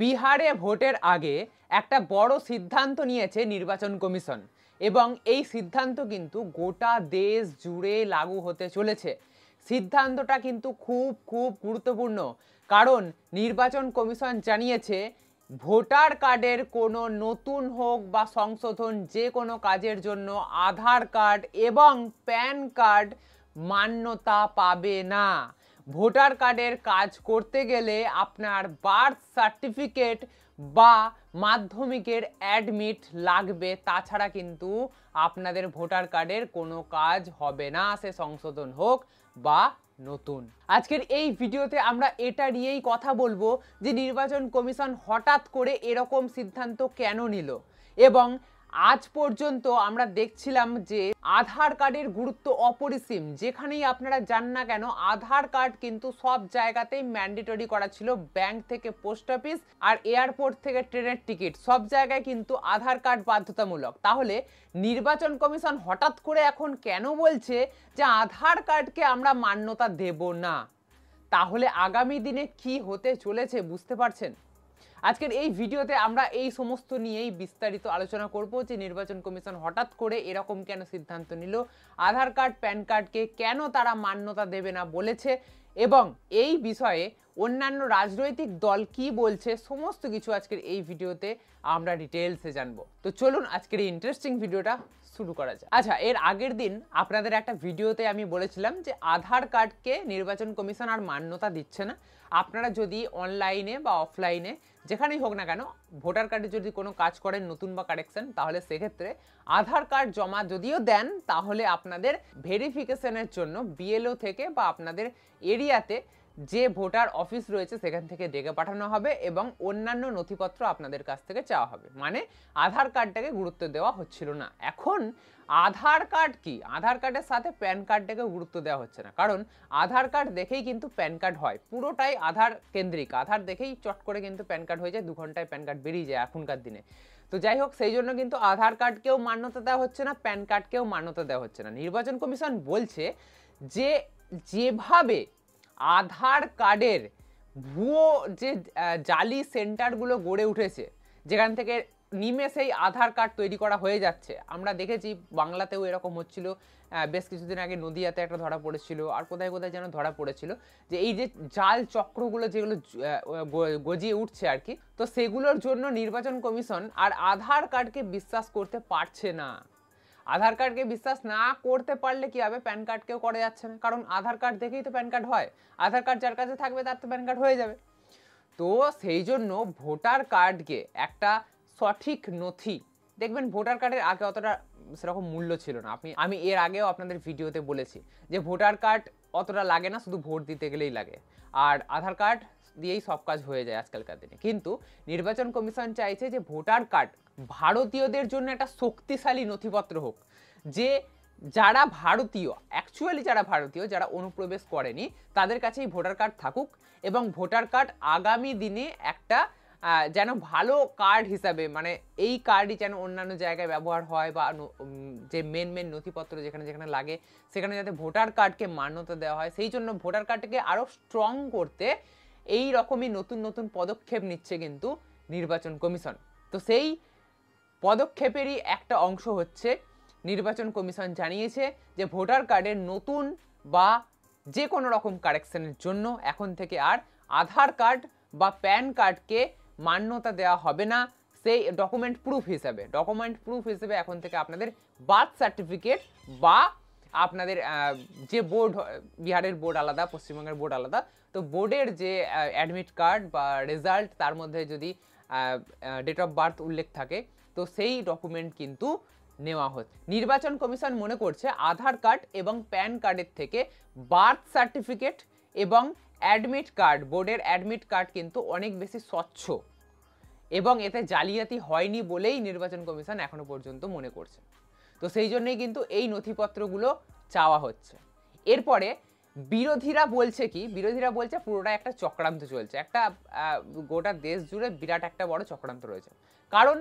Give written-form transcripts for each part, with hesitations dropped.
বিহারে ভোটের আগে একটা বড় সিদ্ধান্ত নিয়েছে নির্বাচন কমিশন এবং এই সিদ্ধান্ত কিন্তু গোটা দেশ জুড়ে লাগু হতে চলেছে। সিদ্ধান্তটা কিন্তু খুব খুব গুরুত্বপূর্ণ, কারণ নির্বাচন কমিশন জানিয়েছে ভোটার কার্ডের কোনো নতুন হোক বা সংশোধন যে কোনো কাজের জন্য আধার কার্ড এবং প্যান কার্ড মান্যতা পাবে না। ভোটার কার্ডের কাজ করতে গেলে আপনার বার্থ সার্টিফিকেট বা মাধ্যমিকের অ্যাডমিট লাগবে, তাছাড়া কিন্তু আপনাদের ভোটার কার্ডের কোনো কাজ হবে না, সে সংশোধন হোক বা নতুন। আজকের এই ভিডিওতে আমরা এটা নিয়েই কথা বলবো যে নির্বাচন কমিশন হঠাৎ করে এরকম সিদ্ধান্ত কেন নিল, এবং আজ পর্যন্ত আমরা দেখছিলাম যে আধার কার্ডের গুরুত্ব অপরিসীম। যেখানেই আপনারা যান না কেন আধার কার্ড কিন্তু সব জায়গাতেই ম্যান্ডেটরি করা ছিল, ব্যাংক থেকে পোস্ট অফিস আর এয়ারপোর্ট থেকে ট্রেনের টিকিট সব জায়গায় কিন্তু আধার কার্ড বাধ্যতামূলক। তাহলে নির্বাচন কমিশন হঠাৎ করে এখন কেন বলছে যে আধার কার্ডকে আমরা মান্যতা দেব না? তাহলে আগামী দিনে কি হতে চলেছে বুঝতে পারছেন? আজকের এই ভিডিওতে আমরা এই সমস্ত নিয়েই বিস্তারিত আলোচনা করব যে নির্বাচন কমিশন হঠাৎ করে এরকম কেন সিদ্ধান্ত নিল, আধার কার্ড প্যান কার্ডকে কেন তারা মান্যতা দেবে না বলেছে, এবং এই বিষয়ে অন্যান্য রাজনৈতিক দল কি বলছে, সমস্ত কিছু আজকের এই ভিডিওতে আমরা ডিটেলসে জানবো। তো চলুন আজকের এই ইন্টারেস্টিং ভিডিওটা শুরু করা যায়। আচ্ছা, এর আগের দিন আপনাদের একটা ভিডিওতে আমি বলেছিলাম যে আধার কার্ডকে নির্বাচন কমিশন আর মান্যতা দিচ্ছে না। আপনারা যদি অনলাইনে বা অফলাইনে যেখানেই হোক না কেন ভোটার কার্ডে যদি কোনো কাজ করেন নতুন বা কারেকশন, তাহলে সেক্ষেত্রে আধার কার্ড জমা যদিও দেন, তাহলে আপনাদের ভেরিফিকেশনের জন্য বিএলও থেকে বা আপনাদের এরিয়াতে যে ভোটার অফিস রয়েছে সেখান থেকে ডেকে পাঠানো হবে এবং অন্যান্য নথিপত্র আপনাদের কাছ থেকে চাওয়া হবে। মানে আধার কার্ডটাকে গুরুত্ব দেওয়া হচ্ছিল না। এখন আধার কার্ড কি, আধার কার্ডের সাথে প্যান কার্ডটাকে গুরুত্ব দেওয়া হচ্ছে না, কারণ আধার কার্ড দেখেই কিন্তু প্যান কার্ড হয়, পুরোটাই আধার কেন্দ্রিক। আধার দেখেই চট করে কিন্তু প্যান কার্ড হয়ে যায়, 2 ঘন্টায় প্যান কার্ড বেরিয়ে যায় এখনকার দিনে। তো যাই হোক, সেই জন্য কিন্তু আধার কার্ডকেও মান্যতা দেওয়া হচ্ছে না, প্যান কার্ডকেও মান্যতা দেওয়া হচ্ছে না। নির্বাচন কমিশন বলছে যে যেভাবে আধার কার্ডের ভুয়ো যে জালি সেন্টারগুলো গড়ে উঠেছে, যেখান থেকে নিমেষেই আধার কার্ড তৈরি করা হয়ে যাচ্ছে, আমরা দেখেছি বাংলাতেও এরকম হচ্ছিল, বেশ কিছুদিন আগে নদিয়াতে একটা ধরা পড়েছিল, আর কোথায় কোথায় যেন ধরা পড়েছিল, যে এই যে জাল চক্রগুলো যেগুলো গজিয়ে উঠছে আর কি, তো সেগুলোর জন্য নির্বাচন কমিশন আর আধার কার্ডকে বিশ্বাস করতে পারছে না। আধার কার্ডকে বিশ্বাস না করতে পারলে কি হবে, প্যান কার্ডকেও করা যাচ্ছে না, কারণ আধার কার্ড দেখেই তো প্যান কার্ড হয়, আধার কার্ড যার কাছে থাকবে তার তো প্যান কার্ড হয়ে যাবে। তো সেই জন্য ভোটার কার্ডকে একটা সঠিক নথি, দেখবেন ভোটার কার্ডের আগে অতটা সেরকম মূল্য ছিল না। আমি এর আগেও আপনাদের ভিডিওতে বলেছি যে ভোটার কার্ড অতটা লাগে না, শুধু ভোট দিতে গেলেই লাগে, আর আধার কার্ড দিয়েই সব কাজ হয়ে যায় আজকালকার দিনে। কিন্তু নির্বাচন কমিশন চাইছে যে ভোটার কার্ড ভারতীয়দের জন্য একটা শক্তিশালী নথিপত্র হোক, যে যারা ভারতীয়, অ্যাকচুয়ালি যারা ভারতীয়, যারা অনুপ্রবেশ করেনি তাদের কাছেই ভোটার কার্ড থাকুক, এবং ভোটার কার্ড আগামী দিনে একটা যেন ভালো কার্ড হিসাবে, মানে এই কার্ডই যেন অন্যান্য জায়গায় ব্যবহার হয়, বা যে মেন নথিপত্র যেখানে যেখানে লাগে সেখানে যাতে ভোটার কার্ডকে মান্যতা দেওয়া হয়, সেই জন্য ভোটার কার্ডকে আরও স্ট্রং করতে এই রকমই নতুন নতুন পদক্ষেপ নিচ্ছে কিন্তু নির্বাচন কমিশন। তো সেই পদক্ষেপেরই একটা অংশ হচ্ছে নির্বাচন কমিশন জানিয়েছে যে ভোটার কার্ডের নতুন বা যে কোনো রকম কারেকশনের জন্য এখন থেকে আর আধার কার্ড বা প্যান কার্ডকে মান্যতা দেওয়া হবে না। সেই ডকুমেন্ট প্রুফ হিসেবে এখন থেকে আপনাদের বার্থ সার্টিফিকেট বা আপনাদের যে বোর্ড, বিহারের বোর্ড আলাদা, পশ্চিমবঙ্গের বোর্ড আলাদা, তো বোর্ডের যে অ্যাডমিট কার্ড বা রেজাল্ট, তার মধ্যে যদি ডেট অফ বার্থ উল্লেখ থাকে, তো সেই ডকুমেন্ট কিন্তু নেওয়া হচ্ছে। নির্বাচন কমিশন মনে করছে আধার কার্ড এবং প্যান কার্ডের থেকে বার্থ সার্টিফিকেট এবং অ্যাডমিট কার্ড, বোর্ডের অ্যাডমিট কার্ড কিন্তু অনেক বেশি স্বচ্ছ, এবং এতে জালিয়াতি হয়নি বলেই নির্বাচন কমিশন এখনো পর্যন্ত মনে করছে। তো সেই জন্যই কিন্তু এই নথিপত্রগুলো চাওয়া হচ্ছে। এরপরে বিরোধীরা বলছে কি, বিরোধীরা বলছে পুরোটা একটা চক্রান্ত চলছে, একটা গোটা দেশ জুড়ে বিরাট একটা বড় চক্রান্ত রয়েছে। কারণ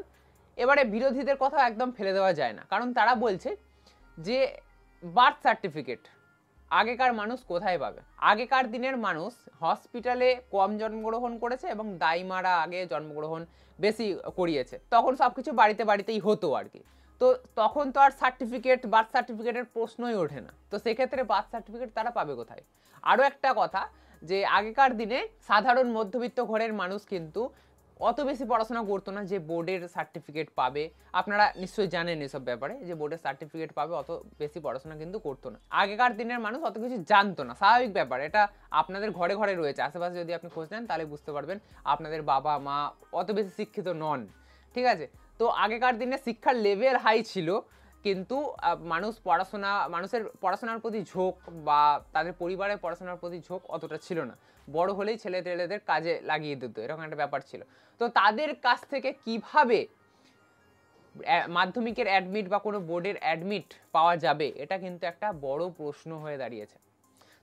এবারে বিরোধীদের কথা একদম ফেলে দেওয়া যায় না, কারণ তারা বলছে যে বার্থ সার্টিফিকেট আগেকার মানুষ কোথায় পাবে? আগেকার দিনের মানুষ হসপিটালে কম জন্মগ্রহণ করেছে এবং দাইমারা আগে জন্মগ্রহণ বেশি করিয়েছে। তখন সবকিছু বাড়িতে বাড়িতেই হতো আর কি। তো তখন তো আর সার্টিফিকেট, বার্থ সার্টিফিকেটের প্রশ্নই ওঠে না। তো সেক্ষেত্রে বার্থ সার্টিফিকেট তারা পাবে কোথায়? আরও একটা কথা, যে আগেকার দিনে সাধারণ মধ্যবিত্ত ঘরের মানুষ কিন্তু অত বেশি পড়াশোনা করতো না যে বোর্ডের সার্টিফিকেট পাবে। আপনারা নিশ্চয়ই জানেন এসব ব্যাপারে, যে বোর্ডের সার্টিফিকেট পাবে, অত বেশি পড়াশোনা কিন্তু করতো না। আগেকার দিনের মানুষ অত কিছু জানতো না, স্বাভাবিক ব্যাপার। এটা আপনাদের ঘরে ঘরে রয়েছে, আশেপাশে যদি আপনি খোঁজ নেন তাহলে বুঝতে পারবেন আপনাদের বাবা মা অত বেশি শিক্ষিত নন, ঠিক আছে? তো আগেকার দিনে শিক্ষার লেভেল হাই ছিল, কিন্তু মানুষের পড়াশোনার প্রতি ঝোঁক বা তাদের পরিবারের পড়াশোনার প্রতি ঝোঁক অতটা ছিল না। বড় হলেই ছেলেদের কাজে লাগিয়ে দিত, এরকম একটা ব্যাপার ছিল। তো তাদের কাছ থেকে কিভাবে মাধ্যমিকের অ্যাডমিট বা কোনো বোর্ডের অ্যাডমিট পাওয়া যাবে, এটা কিন্তু একটা বড় প্রশ্ন হয়ে দাঁড়িয়েছে।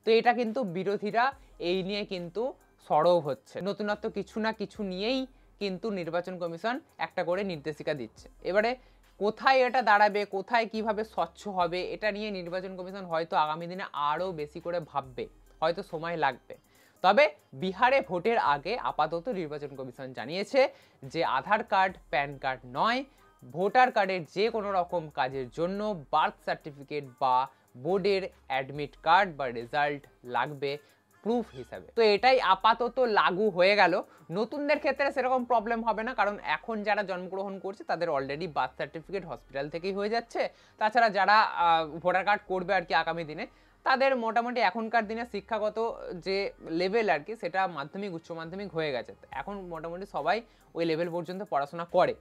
তো এটা কিন্তু বিরোধীরা এই নিয়ে কিন্তু সরব হচ্ছে, নতুনত্ব কিছু না কিছু নিয়েই কিন্তু নির্বাচন কমিশন একটা করে নির্দেশিকা দিচ্ছে। এবারে কোথায় এটা দাঁড়াবে, কোথায় কিভাবে স্বচ্ছ হবে, এটা নিয়ে নির্বাচন কমিশন হয়তো আগামী দিনে আরও বেশি করে ভাববে, হয়তো সময় লাগবে। তবে বিহারে ভোটের আগে আপাতত নির্বাচন কমিশন জানিয়েছে যে আধার কার্ড, প্যান কার্ড নয়, ভোটার কার্ডের যে কোনো রকম কাজের জন্য বার্থ সার্টিফিকেট বা বোর্ডের অ্যাডমিট কার্ড বা রেজাল্ট লাগবে প্রুফ হিসাবে। তো এটাই আপাতত লাগু হয়ে গেল। নতুনদের ক্ষেত্রে সেরকম প্রবলেম হবে না, কারণ এখন যারা জন্মগ্রহণ করছে তাদের অলরেডি বার্থ সার্টিফিকেট হসপিটাল থেকেই হয়ে যাচ্ছে। তাছাড়া যারা ভোটার কার্ড করবে আর কি আগামী দিনে, তাদের মোটামুটি এখনকার দিনে শিক্ষাগত যে লেভেল আর কি, সেটা মাধ্যমিক উচ্চ মাধ্যমিক হয়ে গেছে। এখন মোটামুটি সবাই ওই লেভেল পর্যন্ত পড়াশোনা করে।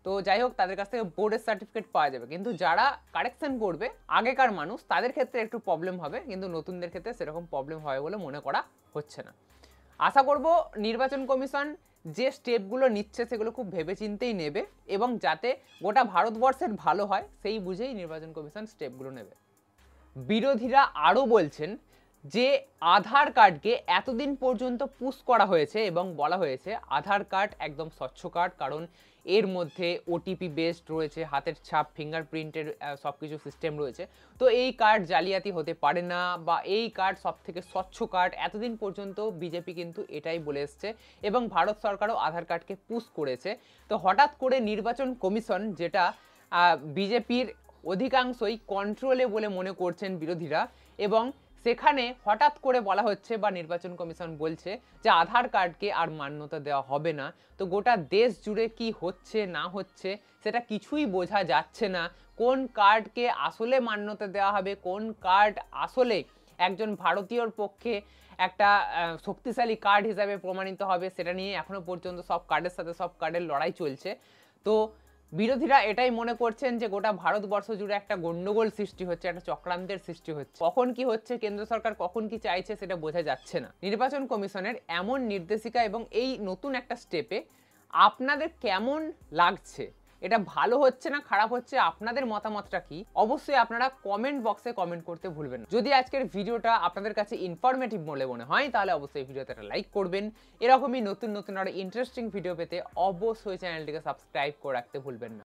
তো যাই হোক, তাদের কাছ থেকে বোর্ডের সার্টিফিকেট পাওয়া যাবে। কিন্তু যারা কারেকশন করবে আগেকার মানুষ, তাদের ক্ষেত্রে একটু প্রবলেম হবে, কিন্তু নতুনদের ক্ষেত্রে সেরকম প্রবলেম হবে বলে মনে করা হচ্ছে না। আশা করব নির্বাচন কমিশন যে স্টেপগুলো নিচ্ছে সেগুলো খুব ভেবেচিন্তেই নেবে, এবং যাতে গোটা ভারতবর্ষের ভালো হয় সেই বুঝেই নির্বাচন কমিশন স্টেপগুলো নেবে। বিরোধীরা আরও বলছেন যে আধার কার্ডকে এতদিন পর্যন্ত পুশ করা হয়েছে এবং বলা হয়েছে আধার কার্ড একদম স্বচ্ছ কার্ড, কারণ এর মধ্যে ওটিপি বেসড রয়েছে, হাতের ছাপ, ফিঙ্গারপ্রিন্টের সব কিছু সিস্টেম রয়েছে। তো এই কার্ড জালিয়াতি হতে পারে না, বা এই কার্ড সব থেকে স্বচ্ছ কার্ড। এতদিন পর্যন্ত বিজেপি কিন্তু এটাই বলে এসছে, এবং ভারত সরকারও আধার কার্ডকে পুশ করেছে। তো হঠাৎ করে নির্বাচন কমিশন, যেটা বিজেপির অধিকাংশই কন্ট্রোলে বলে মনে করছেন বিরোধীরা, এবং সেখানে হঠাৎ করে বলা হচ্ছে বা নির্বাচন কমিশন বলছে যে আধার কার্ডকে আর মান্যতা দেওয়া হবে না। তো গোটা দেশ জুড়ে কি হচ্ছে না হচ্ছে সেটা কিছুই বোঝা যাচ্ছে না। কোন কার্ডকে আসলে মান্যতা দেওয়া হবে, কোন কার্ড আসলে একজন ভারতীয়র পক্ষে একটা শক্তিশালী কার্ড হিসাবে প্রমাণিত হবে, সেটা নিয়ে এখনো পর্যন্ত সব কার্ডের সাথে সব কার্ডের লড়াই চলছে। তো বিরোধীরা এটাই মনে করছেন যে গোটা ভারতবর্ষ জুড়ে একটা গন্ডগোল সৃষ্টি হচ্ছে, একটা চক্রান্তের সৃষ্টি হচ্ছে। কখন কি হচ্ছে, কেন্দ্র সরকার কখন কি চাইছে সেটা বোঝা যাচ্ছে না। নির্বাচন কমিশনের এমন নির্দেশিকা এবং এই নতুন একটা স্টেপে আপনাদের কেমন লাগছে? এটা ভালো হচ্ছে না খারাপ হচ্ছে, আপনাদের মতামতটা কি? অবশ্যই আপনারা কমেন্ট বক্সে কমেন্ট করতে ভুলবেন না। যদি আজকের ভিডিওটা আপনাদের কাছে ইনফরমেটিভ বলে মনে হয়, তাহলে অবশ্যই ভিডিওতে একটা লাইক করবেন। এরকমই নতুন নতুন আরো ইন্টারেস্টিং ভিডিও পেতে অবশ্যই চ্যানেলটিকে সাবস্ক্রাইব করে রাখতে ভুলবেন না।